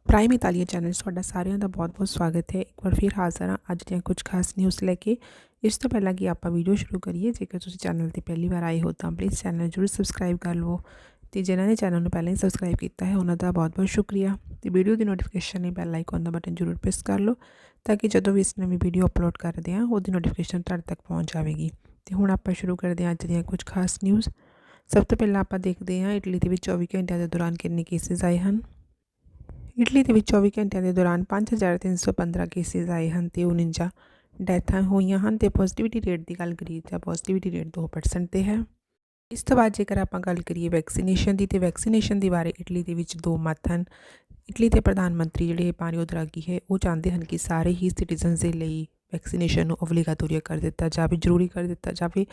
Prime Italian channel 'ਚ ਤੁਹਾਡਾ ਸਾਰਿਆਂ ਦਾ ਬਹੁਤ-ਬਹੁਤ ਸਵਾਗਤ ਹੈ। ਇੱਕ ਵਾਰ ਫਿਰ ਹਾਜ਼ਰ ਹਾਂ ਅੱਜ ਦੀਆਂ ਕੁਝ ਖਾਸ ਨਿਊਜ਼ ਲੈ ਕੇ। ਇਸ ਤੋਂ ਪਹਿਲਾਂ ਕਿ ਆਪਾਂ ਵੀਡੀਓ ਸ਼ੁਰੂ ਕਰੀਏ, ਜੇਕਰ ਤੁਸੀਂ ਚੈਨਲ 'ਤੇ ਪਹਿਲੀ ਵਾਰ ਆਏ ਹੋ ਤਾਂ ਪਲੀਜ਼ ਚੈਨਲ ਜ਼ਰੂਰ ਸਬਸਕ੍ਰਾਈਬ ਕਰ ਲਵੋ ਅਤੇ ਜਿਨ੍ਹਾਂ ਨੇ ਚੈਨਲ ਨੂੰ ਪਹਿਲਾਂ ਹੀ ਸਬਸਕ੍ਰਾਈਬ ਕੀਤਾ ਹੈ ਉਹਨਾਂ ਦਾ ਬਹੁਤ-ਬਹੁਤ ਸ਼ੁਕਰੀਆ। ਅਤੇ ਵੀਡੀਓ ਦੀ ਨੋਟੀਫਿਕੇਸ਼ਨ ਲਈ ਬੈਲ ਆਈਕਨ ਦਾ ਬਟਨ ਜ਼ਰੂਰ ਪ੍ਰੈਸ ਕਰ ਲਓ ਤਾਂ ਕਿ ਜਦੋਂ ਵੀ ਇਸ ਨਵੀਂ ਵੀਡੀਓ ਅਪਲੋਡ ਕਰਦੇ ਹਾਂ ਉਹਦੀ ਨੋਟੀਫਿਕੇਸ਼ਨ ਤੁਹਾਡੇ ਤੱਕ ਪਹੁੰਚ ਜਾਵੇਗੀ। ਅਤੇ ਹੁਣ ਆਪਾਂ ਸ਼ੁਰੂ ਕਰਦੇ ਹਾਂ ਅੱਜ ਦੀਆਂ ਕੁਝ ਖਾਸ ਨਿਊਜ਼। ਸਭ ਤੋਂ ਪਹਿਲਾਂ ਆਪਾਂ ਦੇਖਦੇ ਹਾਂ ਇਟਲੀ ਦੇ ਵਿੱਚ 24 ਘੰਟਿਆਂ ਦੇ ਦੌਰਾਨ ਕਿੰਨੇ ਕੇਸਿਸ ਆਏ ਹਨ। ਇਟਲੀ ਦੇ ਵਿੱਚ 24 ਘੰਟਿਆਂ ਦੇ ਦੌਰਾਨ 5315 ਕੇਸਿਸ ਆਏ ਹਨ ਅਤੇ 49 ਡੈਥਾਂ ਹੋਈਆਂ ਹਨ। ਅਤੇ ਪੋਜ਼ੀਟਿਵਿਟੀ ਰੇਟ ਦੀ ਗੱਲ ਕਰੀਏ ਤਾਂ ਪੋਜ਼ੀਟਿਵਿਟੀ ਰੇਟ 2% 'ਤੇ ਹੈ। ਇਸ ਤੋਂ ਬਾਅਦ ਜੇਕਰ ਆਪਾਂ ਗੱਲ ਕਰੀਏ ਵੈਕਸੀਨੇਸ਼ਨ ਦੀ, ਅਤੇ ਵੈਕਸੀਨੇਸ਼ਨ ਦੇ ਬਾਰੇ ਇਟਲੀ ਦੇ ਵਿੱਚ ਦੋ ਮਤ ਹਨ। ਇਟਲੀ ਦੇ ਪ੍ਰਧਾਨ ਮੰਤਰੀ ਜਿਹੜੇ ਮਾਰੀਓ ਦਰਾਗੀ ਹੈ ਉਹ ਚਾਹੁੰਦੇ ਹਨ ਕਿ ਸਾਰੇ ਹੀ ਸਿਟੀਜ਼ਨਸ ਦੇ ਲਈ ਵੈਕਸੀਨੇਸ਼ਨ ਨੂੰ ਓਬਲੀਗਾਟੋਰੀ ਕਰ ਦਿੱਤਾ ਜਾਵੇ, ਜ਼ਰੂਰੀ ਕਰ ਦਿੱਤਾ ਜਾਵੇ,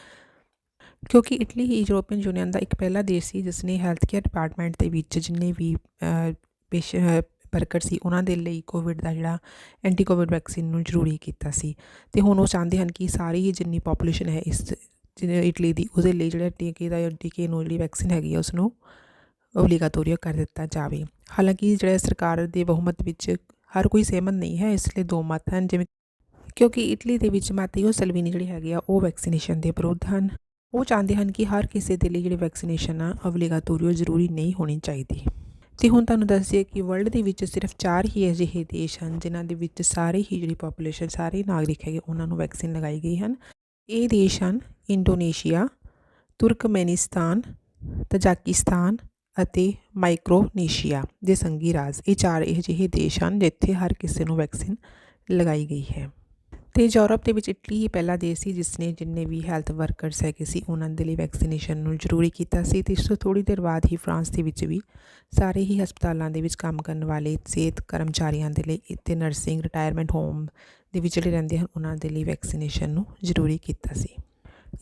ਕਿਉਂਕਿ ਇਟਲੀ ਹੀ ਯੂਰੋਪੀਅਨ ਯੂਨੀਅਨ ਦਾ ਇੱਕ ਪਹਿਲਾ ਦੇਸ਼ ਸੀ ਜਿਸ ਨੇ ਹੈਲਥ ਕੇਅਰ ਡਿਪਾਰਟਮੈਂਟ ਦੇ ਵਿੱਚ ਜਿੰਨੇ ਵੀ ਵਰਕਰ ਸੀ ਉਹਨਾਂ ਦੇ ਲਈ ਕੋਵਿਡ ਦਾ ਜਿਹੜਾ ਐਂਟੀ ਕੋਵਿਡ ਵੈਕਸੀਨ ਨੂੰ ਜ਼ਰੂਰੀ ਕੀਤਾ ਸੀ। ਅਤੇ ਹੁਣ ਉਹ ਚਾਹੁੰਦੇ ਹਨ ਕਿ ਸਾਰੀ ਹੀ ਜਿੰਨੀ ਪਾਪੂਲੇਸ਼ਨ ਹੈ ਇਸ ਇਟਲੀ ਦੀ ਉਹਦੇ ਲਈ ਜਿਹੜਾ ਟੀਕੇ ਨੂੰ ਜਿਹੜੀ ਵੈਕਸੀਨ ਹੈਗੀ ਆ ਉਸ ਨੂੰ ਓਬਲੀਗਾਟੋਰੀ ਕਰ ਦਿੱਤਾ ਜਾਵੇ। ਹਾਲਾਂਕਿ ਜਿਹੜਾ ਸਰਕਾਰ ਦੇ ਬਹੁਮਤ ਵਿੱਚ ਹਰ ਕੋਈ ਸਹਿਮਤ ਨਹੀਂ ਹੈ, ਇਸ ਲਈ ਦੋ ਮਤ ਹਨ। ਜਿਵੇਂ ਕਿਉਂਕਿ ਇਟਲੀ ਦੇ ਵਿੱਚ ਮਾਤੇਓ ਸੈਲਵੀਨੀ ਜਿਹੜੇ ਹੈਗੇ ਆ ਉਹ ਵੈਕਸੀਨੇਸ਼ਨ ਦੇ ਵਿਰੁੱਧ ਹਨ। ਉਹ ਚਾਹੁੰਦੇ ਹਨ ਕਿ ਹਰ ਕਿਸੇ ਦੇ ਲਈ ਜਿਹੜੀ ਵੈਕਸੀਨੇਸ਼ਨ ਆ ਓਬਲੀਗਾਟੋਰੀ ਜ਼ਰੂਰੀ ਨਹੀਂ ਹੋਣੀ ਚਾਹੀਦੀ। ਅਤੇ ਹੁਣ ਤੁਹਾਨੂੰ ਦੱਸ ਦਈਏ ਕਿ ਵਰਲਡ ਦੇ ਵਿੱਚ ਸਿਰਫ 4 ਹੀ ਅਜਿਹੇ ਦੇਸ਼ ਹਨ ਜਿਨ੍ਹਾਂ ਦੇ ਵਿੱਚ ਸਾਰੇ ਹੀ ਜਿਹੜੀ ਪਾਪੂਲੇਸ਼ਨ, ਸਾਰੇ ਨਾਗਰਿਕ ਹੈਗੇ ਉਹਨਾਂ ਨੂੰ ਵੈਕਸੀਨ ਲਗਾਈ ਗਈ ਹਨ। ਇਹ ਦੇਸ਼ ਹਨ ਇੰਡੋਨੇਸ਼ੀਆ, ਤੁਰਕਮੈਨਿਸਤਾਨ, ਤਜਾਕਿਸਤਾਨ ਅਤੇ ਮਾਈਕਰੋਨੇਸ਼ੀਆ ਦੇ ਸੰਘੀ ਰਾਜ। ਇਹ 4 ਅਜਿਹੇ ਦੇਸ਼ ਹਨ ਜਿੱਥੇ ਹਰ ਕਿਸੇ ਨੂੰ ਵੈਕਸੀਨ ਲਗਾਈ ਗਈ ਹੈ। ਅਤੇ ਯੂਰਪ ਦੇ ਵਿੱਚ ਇਟਲੀ ਹੀ ਪਹਿਲਾ ਦੇਸ਼ ਸੀ ਜਿਸ ਨੇ ਜਿੰਨੇ ਵੀ ਹੈਲਥ ਵਰਕਰਸ ਹੈਗੇ ਸੀ ਉਹਨਾਂ ਦੇ ਲਈ ਵੈਕਸੀਨੇਸ਼ਨ ਨੂੰ ਜ਼ਰੂਰੀ ਕੀਤਾ ਸੀ। ਅਤੇ ਇਸ ਤੋਂ ਥੋੜ੍ਹੀ ਦੇਰ ਬਾਅਦ ਹੀ ਫਰਾਂਸ ਦੇ ਵਿੱਚ ਵੀ ਸਾਰੇ ਹੀ ਹਸਪਤਾਲਾਂ ਦੇ ਵਿੱਚ ਕੰਮ ਕਰਨ ਵਾਲੇ ਸਿਹਤ ਕਰਮਚਾਰੀਆਂ ਦੇ ਲਈ ਅਤੇ ਨਰਸਿੰਗ ਰਿਟਾਇਰਮੈਂਟ ਹੋਮ ਦੇ ਵਿੱਚ ਜਿਹੜੇ ਰਹਿੰਦੇ ਹਨ ਉਹਨਾਂ ਦੇ ਲਈ ਵੈਕਸੀਨੇਸ਼ਨ ਨੂੰ ਜ਼ਰੂਰੀ ਕੀਤਾ ਸੀ।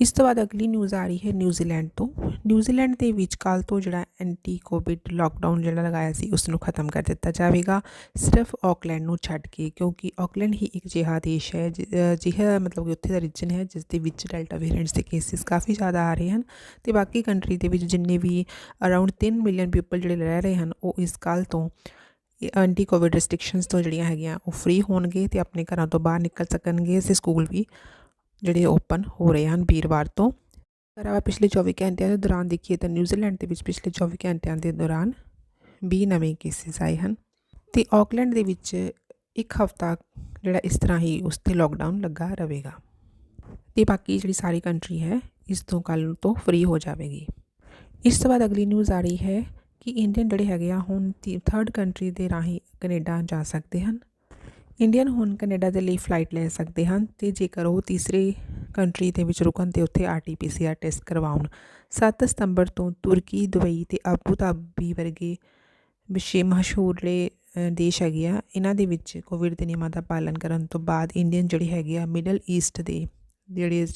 ਇਸ ਤੋਂ ਬਾਅਦ ਅਗਲੀ ਨਿਊਜ਼ ਆ ਰਹੀ ਹੈ ਨਿਊਜ਼ੀਲੈਂਡ ਤੋਂ। ਨਿਊਜ਼ੀਲੈਂਡ ਦੇ ਵਿੱਚ ਕੱਲ੍ਹ ਤੋਂ ਜਿਹੜਾ ਐਂਟੀ ਕੋਵਿਡ ਲੋਕਡਾਊਨ ਜਿਹੜਾ ਲਗਾਇਆ ਸੀ ਉਸ ਨੂੰ ਖਤਮ ਕਰ ਦਿੱਤਾ ਜਾਵੇਗਾ, ਸਿਰਫ ਆਕਲੈਂਡ ਨੂੰ ਛੱਡ ਕੇ, ਕਿਉਂਕਿ ਆਕਲੈਂਡ ਹੀ ਇੱਕ ਅਜਿਹਾ ਦੇਸ਼ ਹੈ ਅਜਿਹਾ ਮਤਲਬ ਕਿ ਉੱਥੇ ਦਾ ਰੀਜਨ ਹੈ ਜਿਸ ਦੇ ਵਿੱਚ ਡੈਲਟਾ ਵੇਰੀਐਂਟਸ ਦੇ ਕੇਸਿਸ ਕਾਫੀ ਜ਼ਿਆਦਾ ਆ ਰਹੇ ਹਨ। ਅਤੇ ਬਾਕੀ ਕੰਟਰੀ ਦੇ ਵਿੱਚ ਜਿੰਨੇ ਵੀ ਅਰਾਊਂਡ 3 ਮਿਲੀਅਨ ਪੀਪਲ ਜਿਹੜੇ ਰਹਿ ਰਹੇ ਹਨ ਉਹ ਇਸ ਕੱਲ੍ਹ ਤੋਂ ਐਂਟੀ ਕੋਵਿਡ ਰੈਸਟ੍ਰਿਕਸ਼ਨਸ ਤੋਂ ਜਿਹੜੀਆਂ ਹੈਗੀਆਂ ਉਹ ਫ੍ਰੀ ਹੋਣਗੇ ਅਤੇ ਆਪਣੇ ਘਰਾਂ ਤੋਂ ਬਾਹਰ ਨਿਕਲ ਸਕਣਗੇ। ਅਤੇ ਸਕੂਲ ਵੀ ਜਿਹੜੇ ਓਪਨ ਹੋ ਰਹੇ ਹਨ ਵੀਰਵਾਰ ਤੋਂ। ਅਗਰ ਆਪਾਂ ਪਿਛਲੇ 24 ਘੰਟਿਆਂ ਦੇ ਦੌਰਾਨ ਦੇਖੀਏ ਤਾਂ ਨਿਊਜ਼ੀਲੈਂਡ ਦੇ ਵਿੱਚ ਪਿਛਲੇ 24 ਘੰਟਿਆਂ ਦੇ ਦੌਰਾਨ 20 ਨਵੇਂ ਕੇਸਿਸ ਆਏ ਹਨ। ਅਤੇ ਆਕਲੈਂਡ ਦੇ ਵਿੱਚ ਇੱਕ ਹਫ਼ਤਾ ਜਿਹੜਾ ਇਸ ਤਰ੍ਹਾਂ ਹੀ ਉਸ 'ਤੇ ਲੋਕਡਾਊਨ ਲੱਗਾ ਰਹੇਗਾ। ਅਤੇ ਬਾਕੀ ਜਿਹੜੀ ਸਾਰੀ ਕੰਟਰੀ ਹੈ ਇਸ ਤੋਂ ਕੱਲ੍ਹ ਤੋਂ ਫ੍ਰੀ ਹੋ ਜਾਵੇਗੀ। ਇਸ ਤੋਂ ਬਾਅਦ ਅਗਲੀ ਨਿਊਜ਼ ਆ ਰਹੀ ਹੈ ਕਿ ਇੰਡੀਅਨ ਜਿਹੜੇ ਹੈਗੇ ਆ ਹੁਣ 3rd ਕੰਟਰੀ ਦੇ ਰਾਹੀਂ ਕੈਨੇਡਾ ਜਾ ਸਕਦੇ ਹਨ। ਇੰਡੀਅਨ ਹੁਣ ਕੈਨੇਡਾ ਦੇ ਲਈ ਫਲਾਈਟ ਲੈ ਸਕਦੇ ਹਨ ਅਤੇ ਜੇਕਰ ਉਹ ਤੀਸਰੇ ਕੰਟਰੀ ਦੇ ਵਿੱਚ ਰੁਕਣ ਅਤੇ ਉੱਥੇ RT-PCR ਟੈਸਟ ਕਰਵਾਉਣ। 7 ਸਤੰਬਰ ਤੋਂ ਤੁਰਕੀ, ਦੁਬਈ ਅਤੇ ਆਬੂ ਧਾਬੀ ਵਰਗੇ ਮਸ਼ਹੂਰ ਜਿਹੜੇ ਦੇਸ਼ ਹੈਗੇ ਆ ਇਹਨਾਂ ਦੇ ਵਿੱਚ ਕੋਵਿਡ ਦੇ ਨਿਯਮਾਂ ਦਾ ਪਾਲਣ ਕਰਨ ਤੋਂ ਬਾਅਦ ਇੰਡੀਅਨ ਜਿਹੜੇ ਹੈਗੇ ਆ ਮਿਡਲ ਈਸਟ ਦੇ ਜਿਹੜੇ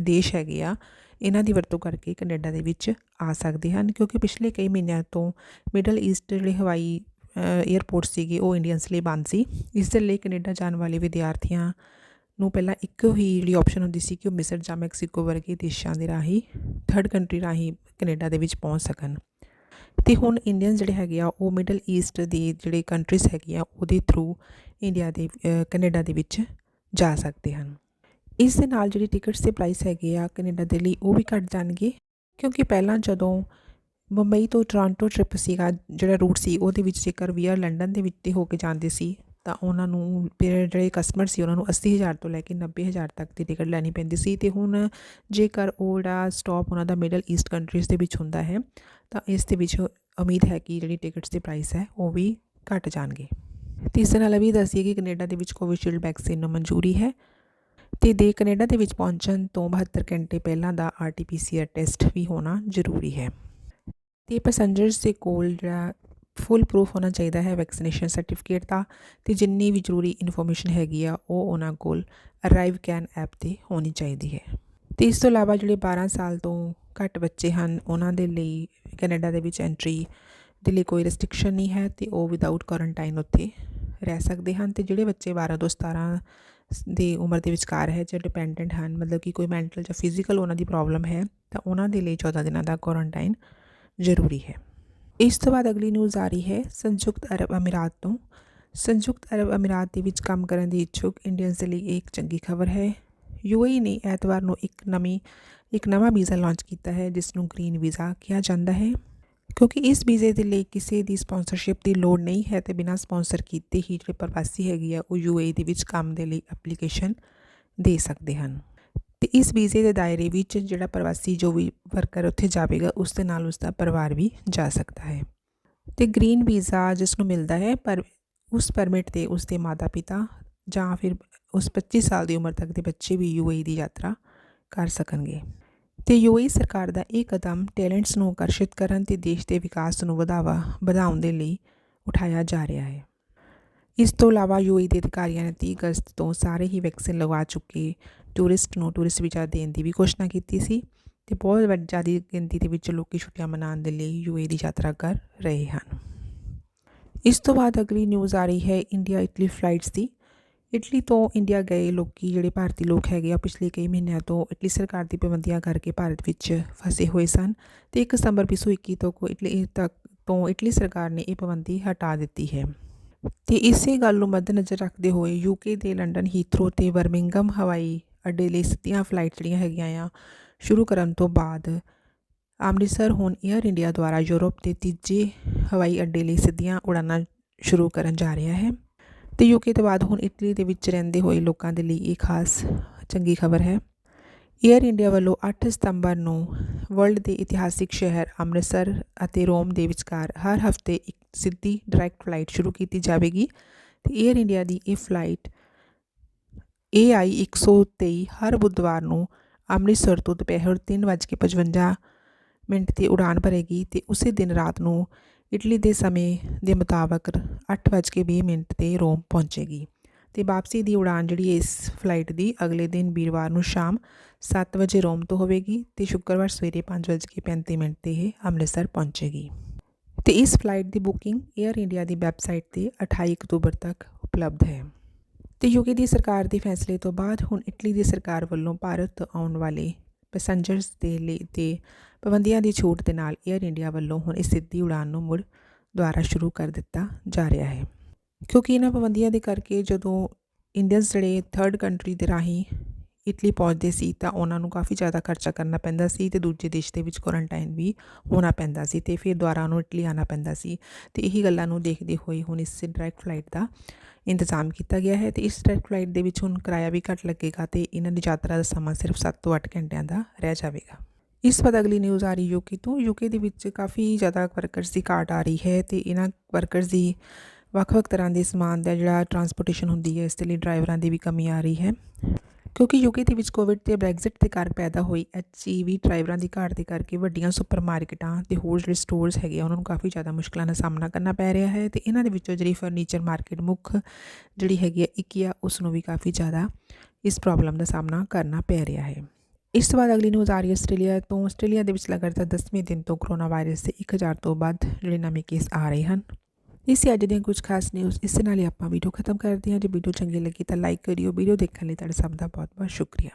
ਦੇਸ਼ ਹੈਗੇ ਆ ਇਹਨਾਂ ਦੀ ਵਰਤੋਂ ਕਰਕੇ ਕੈਨੇਡਾ ਦੇ ਵਿੱਚ ਆ ਸਕਦੇ ਹਨ, ਕਿਉਂਕਿ ਪਿਛਲੇ ਕਈ ਮਹੀਨਿਆਂ ਤੋਂ ਮਿਡਲ ਈਸਟ ਜਿਹੜੇ ਹਵਾਈ ਏਅਰਪੋਰਟ ਸੀਗੇ ਉਹ ਇੰਡੀਅਨਸ ਲਈ ਬੰਦ ਸੀ। ਇਸ ਦੇ ਲਈ ਕੈਨੇਡਾ ਜਾਣ ਵਾਲੇ ਵਿਦਿਆਰਥੀਆਂ ਨੂੰ ਪਹਿਲਾਂ ਇੱਕੋ ਹੀ ਜਿਹੜੀ ਆਪਸ਼ਨ ਹੁੰਦੀ ਸੀ ਕਿ ਉਹ ਮਿਸਰ ਜਾਂ ਮੈਕਸੀਕੋ ਵਰਗੇ ਦੇਸ਼ਾਂ ਦੇ ਰਾਹੀਂ 3rd ਕੰਟਰੀ ਰਾਹੀਂ ਕੈਨੇਡਾ ਦੇ ਵਿੱਚ ਪਹੁੰਚ ਸਕਣ। ਅਤੇ ਹੁਣ ਇੰਡੀਅਨਸ ਜਿਹੜੇ ਹੈਗੇ ਆ ਉਹ ਮਿਡਲ ਈਸਟ ਦੇ ਜਿਹੜੇ ਕੰਟਰੀਜ਼ ਹੈਗੀਆਂ ਉਹਦੇ ਥਰੂ ਕੈਨੇਡਾ ਦੇ ਵਿੱਚ ਜਾ ਸਕਦੇ ਹਨ। ਇਸ ਦੇ ਨਾਲ ਜਿਹੜੀ ਟਿਕਟਸ ਦੇ ਪ੍ਰਾਈਸ ਹੈਗੇ ਆ ਕੈਨੇਡਾ ਦੇ ਲਈ ਉਹ ਵੀ ਘੱਟ ਜਾਣਗੇ, ਕਿਉਂਕਿ ਪਹਿਲਾਂ ਜਦੋਂ ਮੁੰਬਈ ਤੋਂ ਟੋਰਾਂਟੋ ਟ੍ਰਿਪ ਸੀਗਾ ਜਿਹੜਾ ਰੂਟ ਸੀ ਉਹਦੇ ਵਿੱਚ ਜੇਕਰ ਵੀਆਰ ਲੰਡਨ ਦੇ ਵਿੱਚ ਤੇ ਹੋ ਕੇ ਜਾਂਦੇ ਸੀ ਤਾਂ ਉਹਨਾਂ ਨੂੰ ਜਿਹੜੇ ਕਸਟਮਰ ਸੀ ਉਹਨਾਂ ਨੂੰ 80,000 ਤੋਂ ਲੈ ਕੇ 90,000 ਤੱਕ ਦੀ ਟਿਕਟ ਲੈਣੀ ਪੈਂਦੀ ਸੀ। ਅਤੇ ਹੁਣ ਜੇਕਰ ਉਹ ਜਿਹੜਾ ਸਟੋਪ ਉਹਨਾਂ ਦਾ ਮਿਡਲ ਈਸਟ ਕੰਟਰੀਜ਼ ਦੇ ਵਿੱਚ ਹੁੰਦਾ ਹੈ ਤਾਂ ਇਸ ਦੇ ਵਿੱਚ ਉਮੀਦ ਹੈ ਕਿ ਜਿਹੜੀ ਟਿਕਟਸ ਦੇ ਪ੍ਰਾਈਸ ਹੈ ਉਹ ਵੀ ਘੱਟ ਜਾਣਗੇ। ਅਤੇ ਇਸ ਦੇ ਨਾਲ ਵੀ ਦੱਸੀਏ ਕਿ ਕੈਨੇਡਾ ਦੇ ਵਿੱਚ ਕੋਵਿਸ਼ੀਲਡ ਵੈਕਸੀਨ ਨੂੰ ਮਨਜ਼ੂਰੀ ਹੈ ਅਤੇ ਕੈਨੇਡਾ ਦੇ ਵਿੱਚ ਪਹੁੰਚਣ ਤੋਂ 72 ਘੰਟੇ ਪਹਿਲਾਂ ਦਾ RT-PCR ਟੈਸਟ ਵੀ ਹੋਣਾ ਜ਼ਰੂਰੀ ਹੈ। ਅਤੇ ਪੈਸੰਜਰਸ ਦੇ ਕੋਲ ਜਿਹੜਾ ਫੁੱਲ ਪ੍ਰੂਫ ਹੋਣਾ ਚਾਹੀਦਾ ਹੈ ਵੈਕਸੀਨੇਸ਼ਨ ਸਰਟੀਫਿਕੇਟ ਦਾ, ਅਤੇ ਜਿੰਨੀ ਵੀ ਜ਼ਰੂਰੀ ਇਨਫੋਰਮੇਸ਼ਨ ਹੈਗੀ ਆ ਉਹ ਉਹਨਾਂ ਕੋਲ ਅਰਾਈਵ ਕੈਨ ਐਪ 'ਤੇ ਹੋਣੀ ਚਾਹੀਦੀ ਹੈ। ਅਤੇ ਇਸ ਤੋਂ ਇਲਾਵਾ ਜਿਹੜੇ 12 ਸਾਲ ਤੋਂ ਘੱਟ ਬੱਚੇ ਹਨ ਉਹਨਾਂ ਦੇ ਲਈ ਕੈਨੇਡਾ ਦੇ ਵਿੱਚ ਐਂਟਰੀ ਦੇ ਲਈ ਕੋਈ ਰੈਸਟ੍ਰਿਕਸ਼ਨ ਨਹੀਂ ਹੈ ਅਤੇ ਉਹ ਵਿਦਆਊਟ ਕੁਆਰੰਟਾਈਨ ਉੱਥੇ ਰਹਿ ਸਕਦੇ ਹਨ। ਅਤੇ ਜਿਹੜੇ ਬੱਚੇ 12 ਤੋਂ 17 ਦੀ ਉਮਰ ਦੇ ਵਿਚਕਾਰ ਹੈ ਜਾਂ ਡਿਪੈਂਡੈਂਟ ਹਨ, ਮਤਲਬ ਕਿ ਕੋਈ ਮੈਂਟਲ ਜਾਂ ਫਿਜ਼ੀਕਲ ਉਹਨਾਂ ਦੀ ਪ੍ਰੋਬਲਮ ਹੈ ਤਾਂ ਉਹਨਾਂ ਦੇ ਲਈ 14 ਦਿਨਾਂ ਦਾ ਕੁਆਰੰਟਾਈਨ ਜ਼ਰੂਰੀ ਹੈ। ਇਸ ਤੋਂ ਬਾਅਦ ਅਗਲੀ ਨਿਊਜ਼ ਆ ਰਹੀ ਹੈ ਸੰਯੁਕਤ ਅਰਬ ਅਮੀਰਾਤ ਤੋਂ। ਸੰਯੁਕਤ ਅਰਬ ਅਮੀਰਾਤ ਦੇ ਵਿੱਚ ਕੰਮ ਕਰਨ ਦੀ ਇੱਛੁਕ ਇੰਡੀਅਨਸ ਦੇ ਲਈ ਇਹ ਇੱਕ ਚੰਗੀ ਖਬਰ ਹੈ। UAE ਨੇ ਐਤਵਾਰ ਨੂੰ ਇੱਕ ਨਵਾਂ ਵੀਜ਼ਾ ਲਾਂਚ ਕੀਤਾ ਹੈ ਜਿਸ ਨੂੰ ਗ੍ਰੀਨ ਵੀਜ਼ਾ ਕਿਹਾ ਜਾਂਦਾ ਹੈ, ਕਿਉਂਕਿ ਇਸ ਵੀਜ਼ੇ ਦੇ ਲਈ ਕਿਸੇ ਦੀ ਸਪਾਂਸਰਸ਼ਿਪ ਦੀ ਲੋੜ ਨਹੀਂ ਹੈ ਅਤੇ ਬਿਨਾਂ ਸਪਾਂਸਰ ਕੀਤੇ ਹੀ ਜਿਹੜੇ ਪ੍ਰਵਾਸੀ ਹੈਗੇ ਆ ਉਹ UAE ਦੇ ਵਿੱਚ ਕੰਮ ਦੇ ਲਈ ਐਪਲੀਕੇਸ਼ਨ ਦੇ ਸਕਦੇ ਹਨ। ਅਤੇ ਇਸ ਵੀਜ਼ੇ ਦੇ ਦਾਇਰੇ ਵਿੱਚ ਜਿਹੜਾ ਪ੍ਰਵਾਸੀ ਜੋ ਵੀ ਵਰਕਰ ਉੱਥੇ ਜਾਵੇਗਾ ਉਸ ਦੇ ਨਾਲ ਉਸਦਾ ਪਰਿਵਾਰ ਵੀ ਜਾ ਸਕਦਾ ਹੈ। ਅਤੇ ਗ੍ਰੀਨ ਵੀਜ਼ਾ ਜਿਸ ਨੂੰ ਮਿਲਦਾ ਹੈ ਪਰ ਉਸ ਪਰਮਿਟ 'ਤੇ ਉਸਦੇ ਮਾਤਾ ਪਿਤਾ ਜਾਂ ਫਿਰ ਉਸ 25 ਸਾਲ ਦੀ ਉਮਰ ਤੱਕ ਦੇ ਬੱਚੇ ਵੀ UAE ਦੀ ਯਾਤਰਾ ਕਰ ਸਕਣਗੇ। ਅਤੇ UAE ਸਰਕਾਰ ਦਾ ਇਹ ਕਦਮ ਟੈਲੈਂਟਸ ਨੂੰ ਆਕਰਸ਼ਿਤ ਕਰਨ ਅਤੇ ਦੇਸ਼ ਦੇ ਵਿਕਾਸ ਨੂੰ ਵਧਾਉਣ ਦੇ ਲਈ ਉਠਾਇਆ ਜਾ ਰਿਹਾ ਹੈ। ਇਸ ਤੋਂ ਇਲਾਵਾ UAE ਦੇ ਅਧਿਕਾਰੀਆਂ ਨੇ 30 ਅਗਸਤ ਤੋਂ ਸਾਰੇ ਹੀ ਵੈਕਸੀਨ ਲਗਵਾ ਚੁੱਕੇ ਟੂਰਿਸਟ ਨੂੰ ਟੂਰਿਸਟ ਵੀਜ਼ਾ ਦੇਣ ਦੀ ਵੀ ਘੋਸ਼ਣਾ ਕੀਤੀ ਸੀ ਅਤੇ ਬਹੁਤ ਜ਼ਿਆਦਾ ਗਿਣਤੀ ਦੇ ਵਿੱਚ ਲੋਕ ਛੁੱਟੀਆਂ ਮਨਾਉਣ ਦੇ ਲਈ UAE ਦੀ ਯਾਤਰਾ ਕਰ ਰਹੇ ਹਨ। ਇਸ ਤੋਂ ਬਾਅਦ ਅਗਲੀ ਨਿਊਜ਼ ਆ ਰਹੀ ਹੈ ਇੰਡੀਆ ਇਟਲੀ ਫਲਾਈਟਸ ਦੀ। ਇਟਲੀ ਤੋਂ ਇੰਡੀਆ ਗਏ ਜਿਹੜੇ ਭਾਰਤੀ ਲੋਕ ਹੈਗੇ ਆ ਪਿਛਲੇ ਕਈ ਮਹੀਨਿਆਂ ਤੋਂ ਇਟਲੀ ਸਰਕਾਰ ਦੀ ਪਾਬੰਦੀਆਂ ਕਰਕੇ ਭਾਰਤ ਵਿੱਚ ਫਸੇ ਹੋਏ ਸਨ ਅਤੇ 1 ਸਤੰਬਰ 2021 ਤੋਂ ਇਟਲੀ ਸਰਕਾਰ ਨੇ ਇਹ ਪਾਬੰਦੀ ਹਟਾ ਦਿੱਤੀ ਹੈ। ਅਤੇ ਇਸੇ ਗੱਲ ਨੂੰ ਮੱਦੇਨਜ਼ਰ ਰੱਖਦੇ ਹੋਏ UK ਦੇ ਲੰਡਨ ਹੀਥਰੋ ਅਤੇ ਬਰਮਿੰਘਮ ਹਵਾਈ ਅੱਡੇ ਲਈ ਸਿੱਧੀਆਂ ਫਲਾਈਟ ਜਿਹੜੀਆਂ ਹੈਗੀਆਂ ਆ ਸ਼ੁਰੂ ਕਰਨ ਤੋਂ ਬਾਅਦ ਅੰਮ੍ਰਿਤਸਰ ਹੁਣ ਏਅਰ ਇੰਡੀਆ ਦੁਆਰਾ ਯੂਰਪ ਦੇ ਤੀਜੇ ਹਵਾਈ ਅੱਡੇ ਲਈ ਸਿੱਧੀਆਂ ਉਡਾਨਾਂ ਸ਼ੁਰੂ ਕਰਨ ਜਾ ਰਿਹਾ ਹੈ। ਅਤੇ UK ਤੋਂ ਬਾਅਦ ਹੁਣ ਇਟਲੀ ਦੇ ਵਿੱਚ ਰਹਿੰਦੇ ਹੋਏ ਲੋਕਾਂ ਦੇ ਲਈ ਇਹ ਖਾਸ ਚੰਗੀ ਖਬਰ ਹੈ। ਏਅਰ ਇੰਡੀਆ ਵੱਲੋਂ 8 ਸਤੰਬਰ ਨੂੰ ਵਰਲਡ ਦੇ ਇਤਿਹਾਸਿਕ ਸ਼ਹਿਰ ਅੰਮ੍ਰਿਤਸਰ ਅਤੇ ਰੋਮ ਦੇ ਵਿਚਕਾਰ ਹਰ ਹਫ਼ਤੇ ਇੱਕ ਸਿੱਧੀ ਡਾਇਰੈਕਟ ਫਲਾਈਟ ਸ਼ੁਰੂ ਕੀਤੀ ਜਾਵੇਗੀ। ਅਤੇ ਏਅਰ ਇੰਡੀਆ ਦੀ ਇਹ ਫਲਾਈਟ AI 123 ਹਰ ਬੁੱਧਵਾਰ ਨੂੰ ਅੰਮ੍ਰਿਤਸਰ ਤੋਂ ਦੁਪਹਿਰ 3:55 'ਤੇ ਉਡਾਨ ਭਰੇਗੀ ਅਤੇ ਉਸੇ ਦਿਨ ਰਾਤ ਨੂੰ ਇਟਲੀ ਦੇ ਸਮੇਂ ਦੇ ਮੁਤਾਬਕ 8:20 'ਤੇ ਰੋਮ ਪਹੁੰਚੇਗੀ। ਅਤੇ ਵਾਪਸੀ ਦੀ ਉਡਾਨ ਜਿਹੜੀ ਇਸ ਫਲਾਈਟ ਦੀ ਅਗਲੇ ਦਿਨ ਵੀਰਵਾਰ ਨੂੰ ਸ਼ਾਮ 7 ਵਜੇ ਰੋਮ ਤੋਂ ਹੋਵੇਗੀ ਅਤੇ ਸ਼ੁੱਕਰਵਾਰ ਸਵੇਰੇ 5:35 'ਤੇ ਇਹ ਅੰਮ੍ਰਿਤਸਰ ਪਹੁੰਚੇਗੀ। ਅਤੇ ਇਸ ਫਲਾਈਟ ਦੀ ਬੁਕਿੰਗ ਏਅਰ ਇੰਡੀਆ ਦੀ ਵੈੱਬਸਾਈਟ 'ਤੇ 28 ਅਕਤੂਬਰ ਤੱਕ ਉਪਲਬਧ ਹੈ। ਅਤੇ UK ਦੀ ਸਰਕਾਰ ਦੇ ਫੈਸਲੇ ਤੋਂ ਬਾਅਦ ਹੁਣ ਇਟਲੀ ਦੀ ਸਰਕਾਰ ਵੱਲੋਂ ਭਾਰਤ ਆਉਣ ਵਾਲੇ ਪੈਸੰਜਰਸ ਦੇ ਲਈ ਅਤੇ ਪਾਬੰਦੀਆਂ ਦੀ ਛੂਟ ਦੇ ਨਾਲ ਏਅਰ ਇੰਡੀਆ ਵੱਲੋਂ ਹੁਣ ਇਸ ਸਿੱਧੀ ਉਡਾਨ ਨੂੰ ਮੁੜ ਦੁਬਾਰਾ ਸ਼ੁਰੂ ਕਰ ਦਿੱਤਾ ਜਾ ਰਿਹਾ ਹੈ, ਕਿਉਂਕਿ ਇਹਨਾਂ ਪਾਬੰਦੀਆਂ ਦੇ ਕਰਕੇ ਜਦੋਂ ਇੰਡੀਅਨਸ ਜਿਹੜੇ ਥਰਡ ਕੰਟਰੀ ਦੇ ਰਾਹੀਂ ਇਟਲੀ ਪਹੁੰਚਦੇ ਸੀ ਤਾਂ ਉਹਨਾਂ ਨੂੰ ਕਾਫੀ ਜ਼ਿਆਦਾ ਖਰਚਾ ਕਰਨਾ ਪੈਂਦਾ ਸੀ ਅਤੇ ਦੂਜੇ ਦੇਸ਼ ਦੇ ਵਿੱਚ ਕੁਆਰੰਟਾਈਨ ਵੀ ਹੋਣਾ ਪੈਂਦਾ ਸੀ ਅਤੇ ਫਿਰ ਦੁਬਾਰਾ ਉਹਨੂੰ ਇਟਲੀ ਆਉਣਾ ਪੈਂਦਾ ਸੀ। ਅਤੇ ਇਹੀ ਗੱਲਾਂ ਨੂੰ ਦੇਖਦੇ ਹੋਏ ਹੁਣ ਇਸ ਡਾਇਰੈਕਟ ਫਲਾਈਟ ਦਾ ਇੰਤਜ਼ਾਮ ਕੀਤਾ ਗਿਆ ਹੈ ਅਤੇ ਇਸ ਡਾਇਰੈਕਟ ਫਲਾਈਟ ਦੇ ਵਿੱਚ ਹੁਣ ਕਿਰਾਇਆ ਵੀ ਘੱਟ ਲੱਗੇਗਾ ਅਤੇ ਇਹਨਾਂ ਦੀ ਯਾਤਰਾ ਦਾ ਸਮਾਂ ਸਿਰਫ 7 ਤੋਂ 8 ਘੰਟਿਆਂ ਦਾ ਰਹਿ ਜਾਵੇਗਾ। ਇਸ ਤੋਂ ਬਾਅਦ ਅਗਲੀ ਨਿਊਜ਼ ਆ ਰਹੀ UK ਤੋਂ। UK ਦੇ ਵਿੱਚ ਕਾਫੀ ਜ਼ਿਆਦਾ ਵਰਕਰਸ ਦੀ ਘਾਟ ਆ ਰਹੀ ਹੈ ਅਤੇ ਇਹਨਾਂ ਵਰਕਰਸ ਦੀ ਵੱਖ-ਵੱਖ ਤਰ੍ਹਾਂ ਦੇ ਸਮਾਨ ਦਾ ਜਿਹੜਾ ਟਰਾਂਸਪੋਰਟੇਸ਼ਨ ਹੁੰਦੀ ਹੈ ਇਸ ਦੇ ਲਈ ਡਰਾਈਵਰਾਂ ਦੀ ਵੀ ਕਮੀ ਆ ਰਹੀ ਹੈ, ਕਿਉਂਕਿ UK ਦੇ ਵਿੱਚ ਕੋਵਿਡ ਅਤੇ ਬ੍ਰੈਗਜ਼ਿਟ ਦੇ ਕਾਰਨ ਪੈਦਾ ਹੋਈ HGV ਡਰਾਈਵਰਾਂ ਦੀ ਘਾਟ ਦੇ ਕਰਕੇ ਵੱਡੀਆਂ ਸੁਪਰ ਮਾਰਕੀਟਾਂ ਅਤੇ ਹੋਰ ਜਿਹੜੇ ਸਟੋਰਸ ਹੈਗੇ ਆ ਉਹਨਾਂ ਨੂੰ ਕਾਫੀ ਜ਼ਿਆਦਾ ਮੁਸ਼ਕਲਾਂ ਦਾ ਸਾਹਮਣਾ ਕਰਨਾ ਪੈ ਰਿਹਾ ਹੈ। ਅਤੇ ਇਹਨਾਂ ਦੇ ਵਿੱਚੋਂ ਜਿਹੜੀ ਫਰਨੀਚਰ ਮਾਰਕੀਟ ਮੁੱਖ ਜਿਹੜੀ ਹੈਗੀ ਆ IKEA ਉਸ ਨੂੰ ਵੀ ਕਾਫੀ ਜ਼ਿਆਦਾ ਇਸ ਪ੍ਰੋਬਲਮ ਦਾ ਸਾਹਮਣਾ ਕਰਨਾ ਪੈ ਰਿਹਾ ਹੈ। ਇਸ ਤੋਂ ਬਾਅਦ ਅਗਲੀ ਨਿਊਜ਼ ਆ ਰਹੀ ਹੈ ਆਸਟ੍ਰੇਲੀਆ ਤੋਂ। ਆਸਟ੍ਰੇਲੀਆ ਦੇ ਵਿੱਚ ਲਗਾਤਾਰ 10ਵੇਂ ਦਿਨ ਤੋਂ ਕਰੋਨਾ ਵਾਇਰਸ ਦੇ 1000 ਤੋਂ ਵੱਧ ਜਿਹੜੇ ਨਵੇਂ ਕੇਸ ਆ ਰਹੇ ਹਨ। ਇਹ ਸੀ ਅੱਜ ਦੀਆਂ ਕੁਝ ਖਾਸ ਨਿਊਜ਼। ਇਸ ਨਾਲ ਹੀ ਆਪਾਂ ਵੀਡੀਓ ਖਤਮ ਕਰਦੇ ਹਾਂ। ਜੇ ਵੀਡੀਓ ਚੰਗੀ ਲੱਗੀ ਤਾਂ ਲਾਈਕ ਕਰਿਓ। ਵੀਡੀਓ ਦੇਖਣ ਲਈ ਤੁਹਾਡਾ ਸਭ ਦਾ ਬਹੁਤ ਬਹੁਤ ਸ਼ੁਕਰੀਆ।